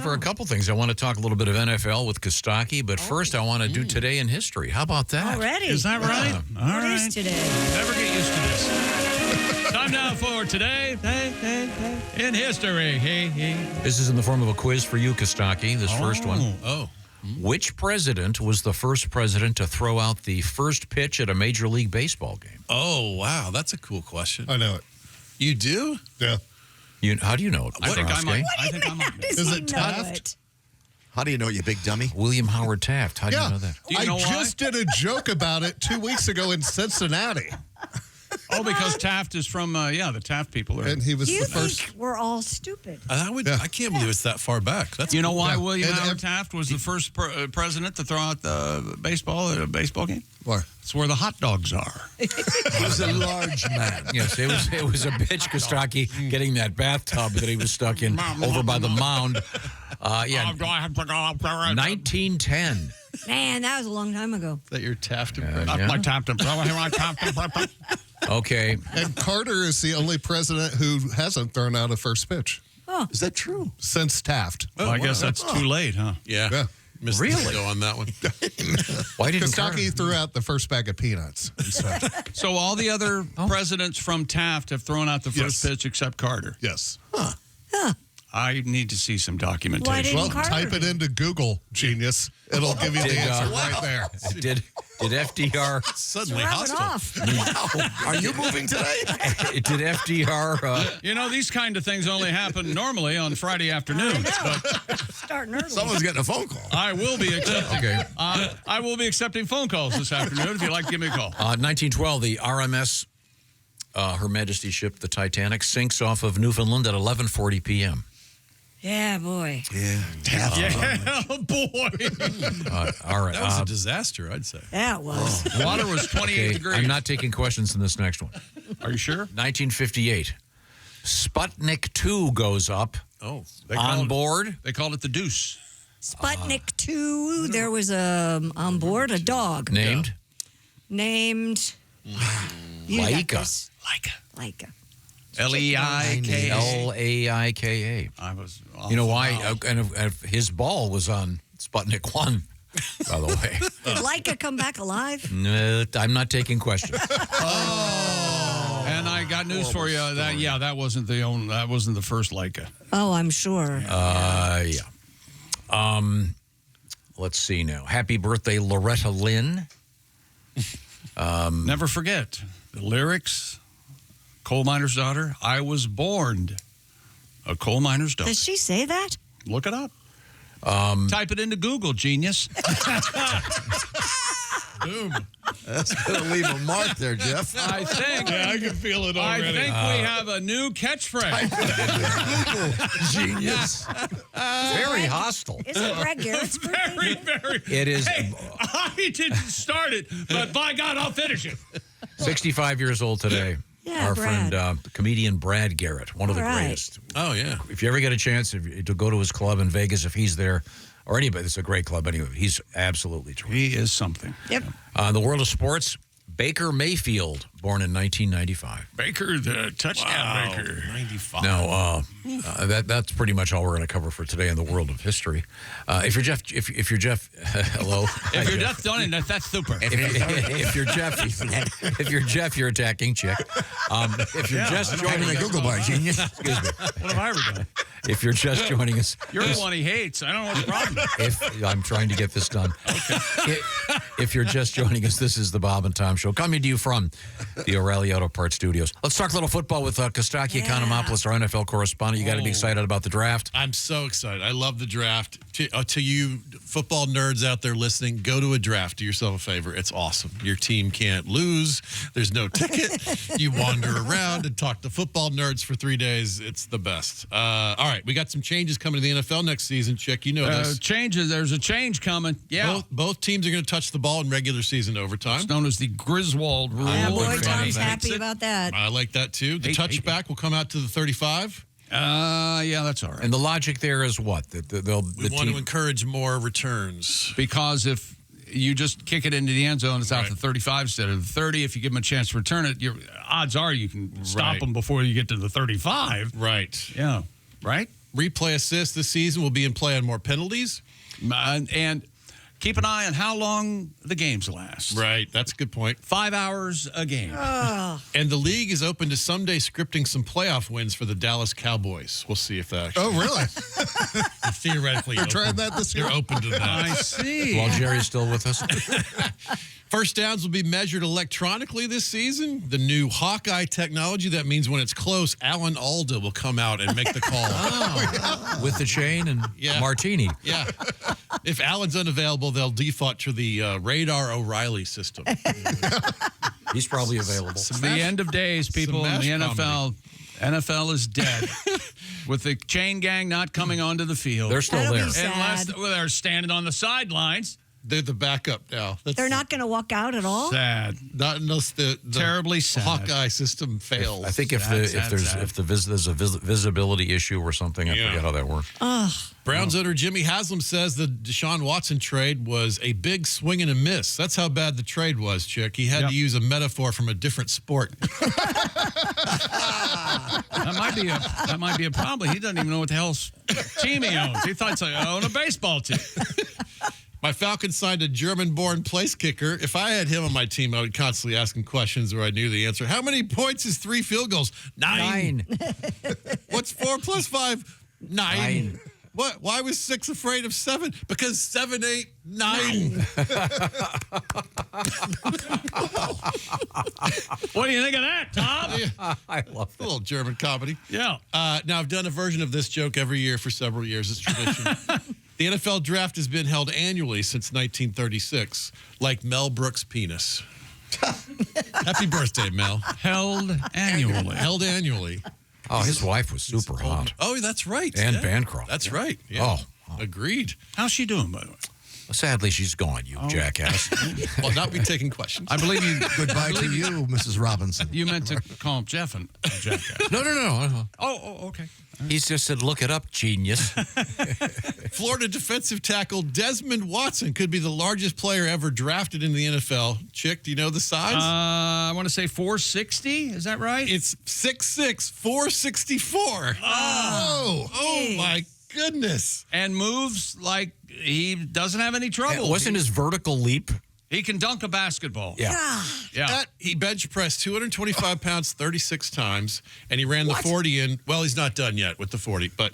for a couple things. I want to talk a little bit of NFL with Costaki, but first I want to do Today in History. How about that? Already? Is that right? What is today? Never get used to this. Time now for Today in History. This is in the form of a quiz for you, Costaki, this first one. Which president was the first president to throw out the first pitch at a Major League Baseball game? Oh, wow. That's a cool question. I know it. You do? Yeah. How do you know it? I think I might. What do you mean? How does he know Taft? it? How do you know, you big dummy? William Howard Taft. How do you Yeah. know that? Do you know I why? just did a joke about it 2 weeks ago in Cincinnati. Oh, because Taft is from, the Taft people. And he was You the first. think we're all stupid? I can't believe it's that far back. That's You know why Yeah. William And- Howard Taft was the first president to throw out the baseball at a baseball game? Why? It's where the hot dogs are. He was a large man. Yes, it was a bitch, Costaki, getting that bathtub that he was stuck in over by the mound. 1910. Man, that was a long time ago. that your Taft impression. Yeah. My Taft. Okay. And Carter is the only president who hasn't thrown out a first pitch Is that true? since Taft. Well, I guess that's too late, huh? Yeah. Yeah. Missed the Really? window on that one. Why didn't Kostaki threw out the first bag of peanuts. So all the other presidents from Taft have thrown out the first Yes. pitch except Carter. Yes. I need to see some documentation. Why didn't Well, Carter type it do? into Google, genius. It'll give you the answer right there. Did FDR Suddenly Rub it hostile. off. Are you moving today? did FDR You know, these kind of things only happen normally on Friday afternoons. But Starting early. Someone's getting a phone call. I will be accepting. Okay. I will be accepting phone calls this afternoon. If you'd like to give me a call. 1912, the RMS Her Majesty's ship, the Titanic, sinks off of Newfoundland at 11:40 p.m. Yeah, boy. Yeah. Yeah, boy. All right. That was a disaster, I'd say. That was. Water was 28 okay, degrees. I'm not taking questions in this next one. Are you sure? 1958, Sputnik 2 goes up Oh, on board. They called it the Deuce. Sputnik 2, there was on board a dog Named named You got Laika. this. Laika. Leika. Laika. I was. You know why? And his ball was on Sputnik 1, by the way. Did Laika come back alive? No, I'm not taking questions. And I got news for you. That wasn't the first Leica. Oh, I'm sure. Yeah. Let's see now. Happy birthday, Loretta Lynn. Never forget the lyrics. Coal miner's daughter. I was born a coal miner's daughter. Did she say that? Look it up. Type it into Google, genius. boom. That's going to leave a mark there, Jeff. I think. I can feel it I already. think we have a new catchphrase. Genius. Very hostile. Is it Brad Garrett's Very, birthday? very. It is Hey, I didn't start it, but by God, I'll finish it. 65 years old today. Yeah, Our Brad. friend, comedian Brad Garrett, one of the All right. greatest. Oh, yeah. If you ever get a chance to go to his club in Vegas, if he's there, or anybody, it's a great club anyway. He's absolutely terrific. He is something. Yep. In the world of sports, Baker Mayfield, born in 1995. Baker, the touchdown Baker. 95. Now, that's pretty much all we're going to cover for today in the world of history. If you're Jeff, hello. If you're Jeff Dunning, that's super. If you're Jeff, you're attacking chick. If you're just joining Having a us, Google bar, genius. excuse me. What have I ever done? If you're just joining us, You're the one he hates. I don't know what the problem is. I'm trying to get this done. If you're just joining us, this is the Bob and Tom Show, coming to you from the O'Reilly Auto Parts Studios. Let's talk a little football with Costaki Economopoulos, our NFL correspondent. You got to be excited about the draft. I'm so excited. I love the draft. To you football nerds out there listening, go to a draft. Do yourself a favor. It's awesome. Your team can't lose. There's no ticket. You wander around and talk to football nerds for 3 days. It's the best. All right, we got some changes coming to the NFL next season. Chick, you know this. Changes. There's a change coming. Yeah. Both teams are going to touch the ball in regular season overtime. It's known as the Griswold rule. Yeah, boy, big fan Tom's of that. happy about that. I like that, too. The touchback will come out to the 35. Yeah, that's all right. And the logic there is what? We want to encourage more returns. Because if you just kick it into the end zone, it's out to 35 instead of the 30. If you give them a chance to return it, your odds are you can stop them before you get to the 35. Right. Yeah. Right? replay assists this season will be in play on more penalties. And keep an eye on how long the games last. Right, that's a good point. 5 hours a game. And the league is open to someday scripting some playoff wins for the Dallas Cowboys. We'll see if that actually Oh, really? theoretically You're trying that this year? They're open to that. I see. While Jerry's still with us. First downs will be measured electronically this season. The new Hawkeye technology, that means when it's close, Alan Alda will come out and make the call. With the chain and Yeah. martini. Yeah. If Alan's unavailable, they'll default to the Radar O'Reilly system. He's probably available. It's the end of days, people, in the Some mash NFL. NFL is dead. With the chain gang not coming onto the field. They're still That'll there. be sad. Unless they're standing on the sidelines. They're the backup now. That's They're not going to walk out at all? Sad. not unless the Terribly sad. Hawkeye system fails. I think if Sad, there's a visibility issue or something, I forget how that works. Browns owner Jimmy Haslam says the Deshaun Watson trade was a big swing and a miss. That's how bad the trade was, Chick. He had to use a metaphor from a different sport. That might be a problem. He doesn't even know what the hell team he owns. He thought I own a baseball team. My Falcons signed a German-born place kicker. If I had him on my team, I would constantly ask him questions where I knew the answer. How many points is 3 field goals? 9. What's 4 plus 5? 9. What? Why was 6 afraid of 7? Because 7, 8, 9. What do you think of that, Tom? I love A little German comedy. Yeah. Now, I've done a version of this joke every year for several years. It's tradition. The NFL draft has been held annually since 1936, like Mel Brooks' penis. Happy birthday, Mel. Held annually. Held annually. Oh, his wife was super hot. Oh, that's right. And Bancroft. That's right. Yeah. Oh. Agreed. How's she doing, by the way? Sadly, she's gone, you jackass. Well, not be taking questions. I believe you. Goodbye to you, Mrs. Robinson. You meant to call him Jeff and jackass. No. Oh, okay. He's just said, look it up, genius. Florida defensive tackle Desmond Watson could be the largest player ever drafted in the NFL. Chick, do you know the size? I want to say 460. Is that right? It's 6'6", 464. Oh, my goodness. And moves like he doesn't have any trouble. Wasn't his vertical leap? He can dunk a basketball. Yeah. Yeah. He bench pressed 225 pounds 36 times, and he ran the 40 in. Well, he's not done yet with the 40, but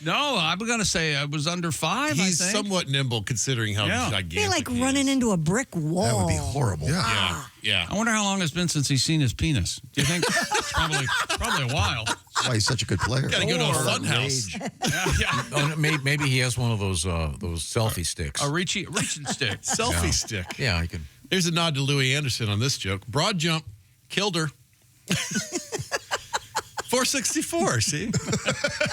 No, I'm going to say it was under 5, he's I think. somewhat nimble considering how Yeah. gigantic Be like he running is. into a brick wall. That would be horrible. Yeah. I wonder how long it's been since he's seen his penis. Do you think? It's probably a while. That's why he's such a good player. Got to go to a fun house. Yeah. Oh, maybe he has one of those selfie sticks. A reaching stick. Selfie stick. Yeah, I can. There's a nod to Louis Anderson on this joke. Broad jump, killed her. 464, see?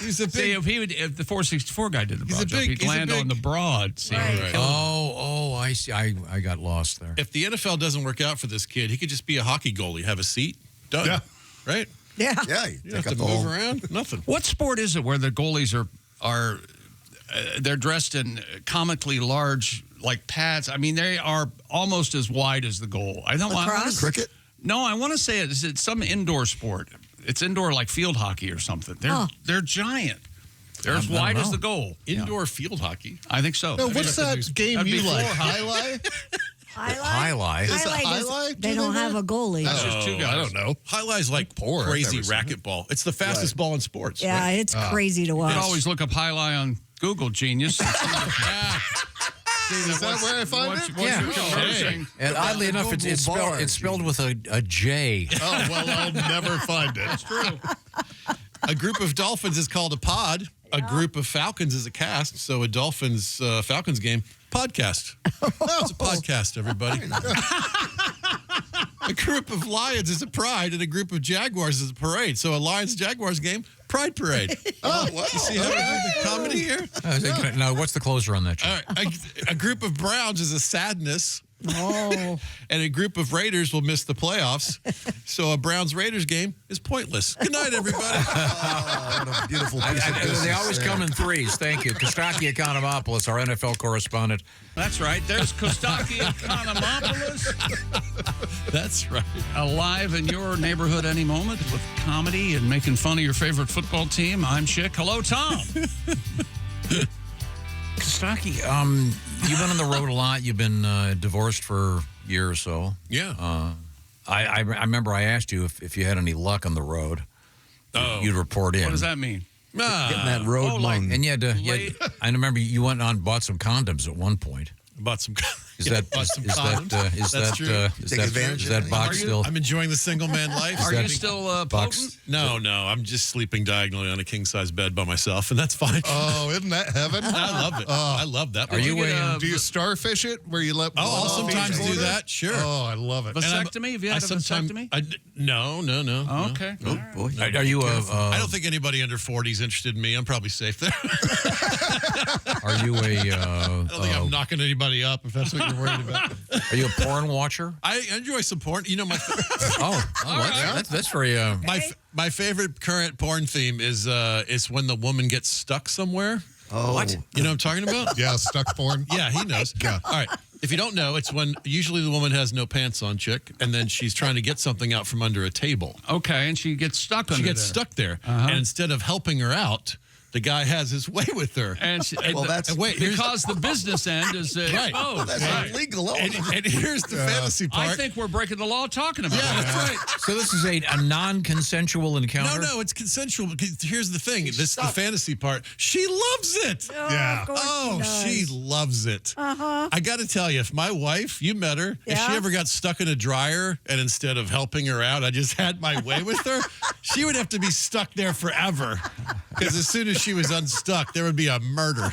He's a See, big... if the 464 guy did the He's a broad jump, big- he'd he's a land big- on the broad. See, Right. Oh, I see. I got lost there. If the NFL doesn't work out for this kid, he could just be a hockey goalie, have a seat, done. Yeah. Right? Yeah. Yeah, you You don't take have up to the move whole. around. Nothing. What sport is it where the goalies are they're dressed in comically large like pads? I mean, they are almost as wide as the goal. I don't want Lacrosse? Cricket? No, I want to say it's some indoor sport. It's indoor like field hockey or something. They're giant. They're as I don't wide as know. the goal. Indoor field hockey. I think so. No, what's that game that'd you be like? floor hockey. Highlight? Highlight. Is it Highlight is- highlight? They Do don't they have not? a goalie. That's just two guys. I don't know. Highlight's like poor. I've crazy never seen racquetball. It's the fastest ball in sports. Yeah, right? it's crazy to You watch. can always look up highlight on Google, genius. Is that where I find it? Yeah. You're conversing. And oddly enough, it's spelled with a J. Oh, well, I'll never find it. It's true. A group of dolphins is called a pod. A group of falcons is a cast. So a Dolphins Falcons game, podcast. It's a podcast, everybody. A group of lions is a pride, and a group of jaguars is a parade. So a Lions Jaguars game, pride parade. Oh, wow. You see how we do the comedy here? Now, what's the closer on that? All right. A group of browns is a sadness. Oh, and a group of Raiders will miss the playoffs. So a Browns-Raiders game is pointless. Good night, everybody. Oh, what a beautiful piece of business. They always come in threes. Thank you. Costaki Economopoulos, our NFL correspondent. That's right. There's Costaki Economopoulos. That's right. Alive in your neighborhood any moment with comedy and making fun of your favorite football team. I'm Chick. Hello, Tom. Costaki, you've been on the road a lot. You've been divorced for a year or so. Yeah. I remember I asked you if you had any luck on the road. Oh. You'd report in. What does that mean? Getting that road like- lung. And you had to, I remember you went on and bought some condoms at one point. Bought some. Is that bought some condoms. is That's that true. is Take that advantage is of that it. box still? I'm enjoying the single man life. Are that you still box? potent? No, I'm just sleeping diagonally on a king size bed by myself, and that's fine. Oh, isn't that heaven? I love it. I love that. Are you a Do you starfish it where you let? I'll one off sometimes each do corner? that. Sure. Oh, I love it. Vasectomy? Have you had a vasectomy? No. Oh, okay. Oh, boy. Are you I don't think anybody under 40 is interested in me. I'm probably safe there. are you I don't think I'm knocking anybody up if that's what you're worried about. are you a porn watcher? I enjoy some porn. You know, That's very my favorite current porn theme is when the woman gets stuck somewhere. Oh. What? You know what I'm talking about? Yeah, stuck porn. Yeah, he knows. Yeah. All right. If you don't know, it's when usually the woman has no pants on, chick, and then she's trying to get something out from under a table. Okay, and she gets stuck under She gets there. stuck there, and instead of helping her out, the guy has his way with her. And Well, that's because the business end is Right. exposed. that's Right. illegal. And here's the fantasy part. I think we're breaking the law talking about yeah, it. that's right. So this is a non-consensual encounter. No, it's consensual. Because here's the thing. This is the fantasy part. She loves it. Yeah. of course Oh, she loves it. I got to tell you, if my wife, you met her, if she Yeah? ever got stuck in a dryer and instead of helping her out, I just had my way with her, she would have to be stuck there forever. Because as soon as she was unstuck, there would be a murder.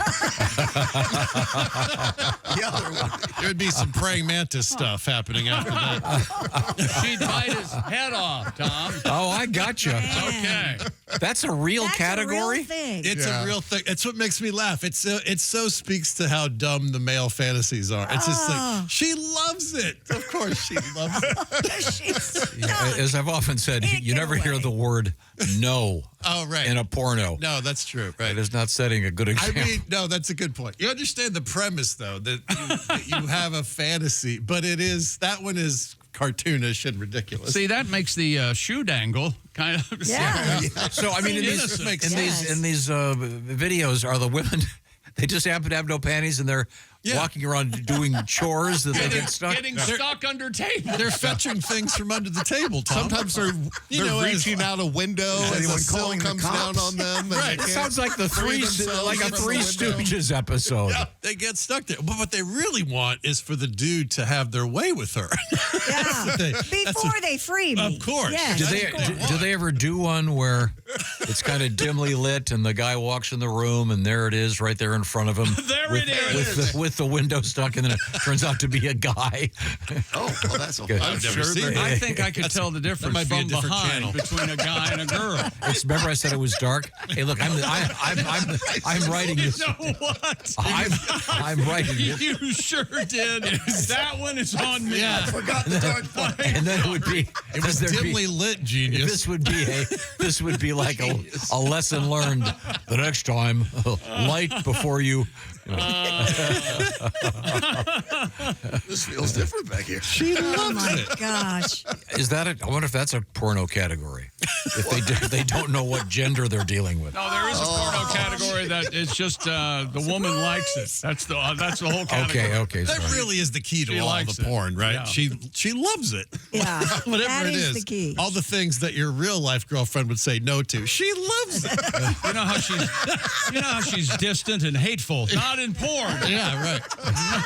There would be some praying mantis stuff happening after that. She'd bite his head off, Tom. Oh, I gotcha. Okay. That's a real that's category. a real thing. It's a real thing. It's what makes me laugh. It so speaks to how dumb the male fantasies are. It's just like, she loves it. Of course she loves it. As I've often said, Can't you get never hear away. the word "no" Oh, right. in a porno. No, that's true. Right. It is not setting a good I example. mean, no, that's a good point. You understand the premise, though, that you have a fantasy, but that one is cartoonish and ridiculous. See, that makes the shoe dangle kind of. Yeah. So I mean, in these Innocent. in these videos, are the women? They just happen to have no panties, and they're walking around doing chores that they get stuck. Getting stuck under tables. They're fetching things from under the table, Tom. Sometimes they're reaching out a window and the anyone sill calling the comes down cops? on them. And Right. they It can't sounds like the free three, themselves like a from the Three window. Stooges episode. Yeah, they get stuck there. But what they really want is for the dude to have their way with her. Yeah. Before they free me. Of course. Yes. Do they ever do one where it's kind of dimly lit and the guy walks in the room and there it is right there in front of him There with, it is. with the window stuck and then it turns out to be a guy. Oh, well, that's a I've never seen I that. think I could tell the difference might be a from different behind channel. between a guy and a girl. Remember I said it was dark? Hey, look, I'm writing You this. know what? I'm writing this. You sure did. That one is on me. Yeah. forgot the dark part. And then it would be It was dimly lit, genius. this would be like a lesson learned the next time. Light before you. This feels different back here. She Oh loves my it. gosh. Is that I wonder if that's a porno category. If they don't know what gender they're dealing with. No, there is a porno category that it's just the woman likes it. That's the whole category. Okay. That Sorry. really is the key to She all likes the it. porn, right? Yeah. She loves it. Yeah. Whatever that it is. the key. All the things that your real life girlfriend would say no to. She loves it. You know how she's distant and hateful. Not in porn. Yeah, right.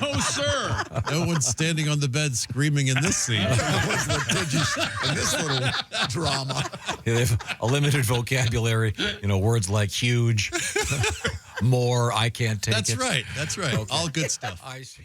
No, sir. No one's standing on the bed screaming in this scene. What's litigious in this little drama? They have a limited vocabulary. Words like huge, more. I can't take That's it. right. That's right. All good stuff. I see.